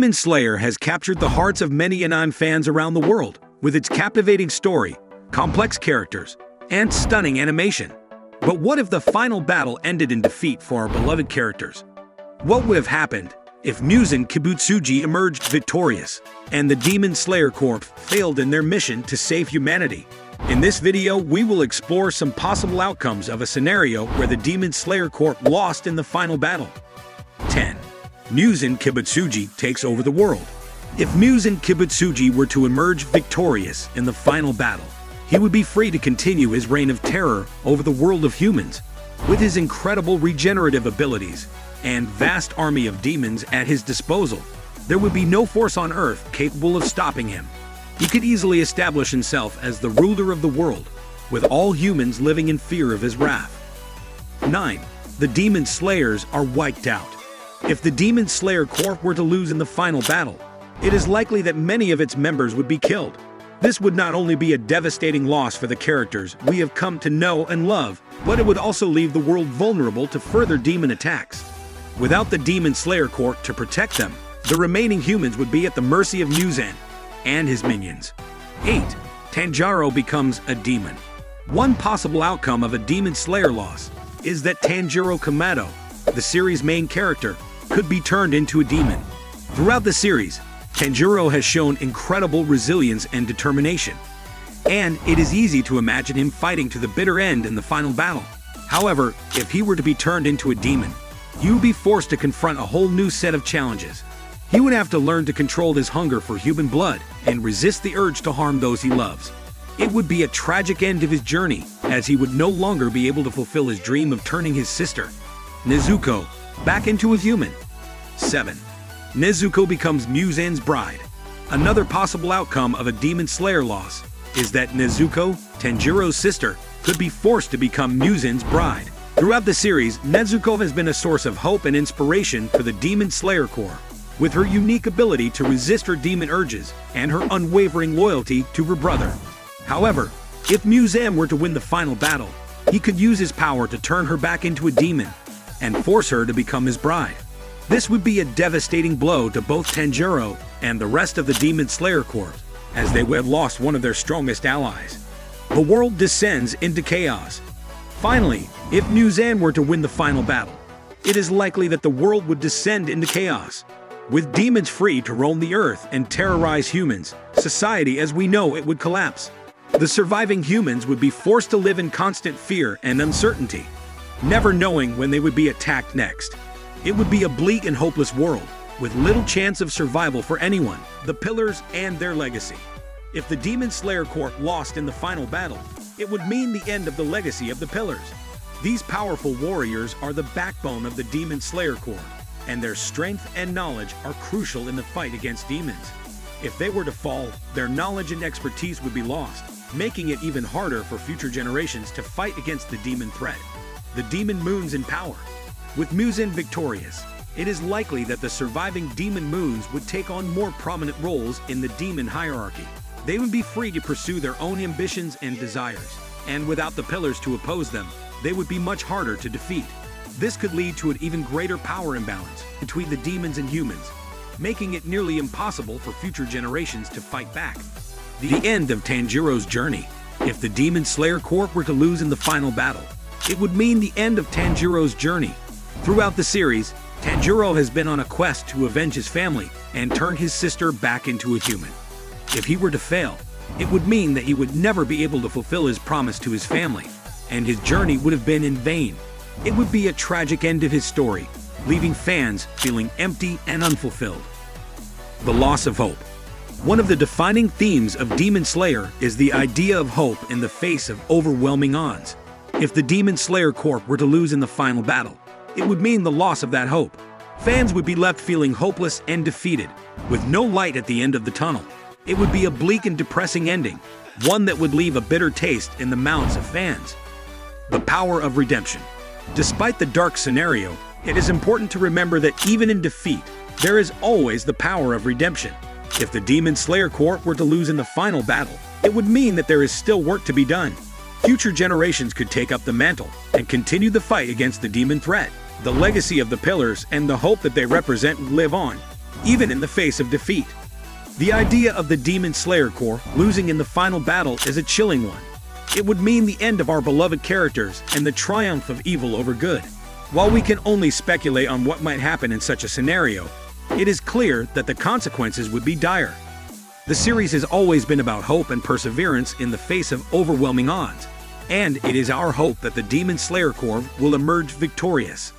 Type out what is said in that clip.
Demon Slayer has captured the hearts of many Anon fans around the world with its captivating story, complex characters, and stunning animation. But what if the final battle ended in defeat for our beloved characters? What would have happened if Muzan Kibutsuji emerged victorious and the Demon Slayer Corps failed in their mission to save humanity? In this video, we will explore some possible outcomes of a scenario where the Demon Slayer Corps lost in the final battle. 10. Muzan Kibutsuji takes over the world. If Muzan Kibutsuji were to emerge victorious in the final battle, he would be free to continue his reign of terror over the world of humans. With his incredible regenerative abilities and vast army of demons at his disposal, there would be no force on Earth capable of stopping him. He could easily establish himself as the ruler of the world, with all humans living in fear of his wrath. 9. The Demon Slayers are wiped out. If the Demon Slayer Corps were to lose in the final battle, it is likely that many of its members would be killed. This would not only be a devastating loss for the characters we have come to know and love, but it would also leave the world vulnerable to further demon attacks. Without the Demon Slayer Corps to protect them, the remaining humans would be at the mercy of Muzan and his minions. 8. Tanjiro becomes a demon. One possible outcome of a Demon Slayer loss is that Tanjiro Kamado, the series' main character, could be turned into a demon. Throughout the series, Tanjiro has shown incredible resilience and determination, and it is easy to imagine him fighting to the bitter end in the final battle. However, if he were to be turned into a demon, he would be forced to confront a whole new set of challenges. He would have to learn to control his hunger for human blood and resist the urge to harm those he loves. It would be a tragic end of his journey, as he would no longer be able to fulfill his dream of turning his sister, Nezuko, back into a human. 7. Nezuko becomes Muzan's bride. Another possible outcome of a Demon Slayer loss is that Nezuko, Tanjiro's sister, could be forced to become Muzan's bride. Throughout the series, Nezuko has been a source of hope and inspiration for the Demon Slayer Corps, with her unique ability to resist her demon urges and her unwavering loyalty to her brother. However, if Muzan were to win the final battle, he could use his power to turn her back into a demon and force her to become his bride. This would be a devastating blow to both Tanjiro and the rest of the Demon Slayer Corps, as they would have lost one of their strongest allies. The world descends into chaos. Finally, if Muzan were to win the final battle, it is likely that the world would descend into chaos. With demons free to roam the earth and terrorize humans, society as we know it would collapse. The surviving humans would be forced to live in constant fear and uncertainty, never knowing when they would be attacked next. It would be a bleak and hopeless world, with little chance of survival for anyone, the Pillars, and their legacy. If the Demon Slayer Corps lost in the final battle, it would mean the end of the legacy of the Pillars. These powerful warriors are the backbone of the Demon Slayer Corps, and their strength and knowledge are crucial in the fight against demons. If they were to fall, their knowledge and expertise would be lost, making it even harder for future generations to fight against the demon threat. The Demon Moons in power. With Muzan victorious, it is likely that the surviving Demon Moons would take on more prominent roles in the demon hierarchy. They would be free to pursue their own ambitions and desires, and without the Pillars to oppose them, they would be much harder to defeat. This could lead to an even greater power imbalance between the demons and humans, making it nearly impossible for future generations to fight back. The end of Tanjiro's journey. If the Demon Slayer Corps were to lose in the final battle, it would mean the end of Tanjiro's journey. Throughout the series, Tanjiro has been on a quest to avenge his family and turn his sister back into a human. If he were to fail, it would mean that he would never be able to fulfill his promise to his family, and his journey would have been in vain. It would be a tragic end of his story, leaving fans feeling empty and unfulfilled. The loss of hope. One of the defining themes of Demon Slayer is the idea of hope in the face of overwhelming odds. If the Demon Slayer Corps were to lose in the final battle, it would mean the loss of that hope. Fans would be left feeling hopeless and defeated, with no light at the end of the tunnel. It would be a bleak and depressing ending, one that would leave a bitter taste in the mouths of fans. The power of redemption. Despite the dark scenario, it is important to remember that even in defeat, there is always the power of redemption. If the Demon Slayer Corps were to lose in the final battle, it would mean that there is still work to be done. Future generations could take up the mantle and continue the fight against the demon threat. The legacy of the Pillars and the hope that they represent would live on, even in the face of defeat. The idea of the Demon Slayer Corps losing in the final battle is a chilling one. It would mean the end of our beloved characters and the triumph of evil over good. While we can only speculate on what might happen in such a scenario, it is clear that the consequences would be dire. The series has always been about hope and perseverance in the face of overwhelming odds, and it is our hope that the Demon Slayer Corps will emerge victorious.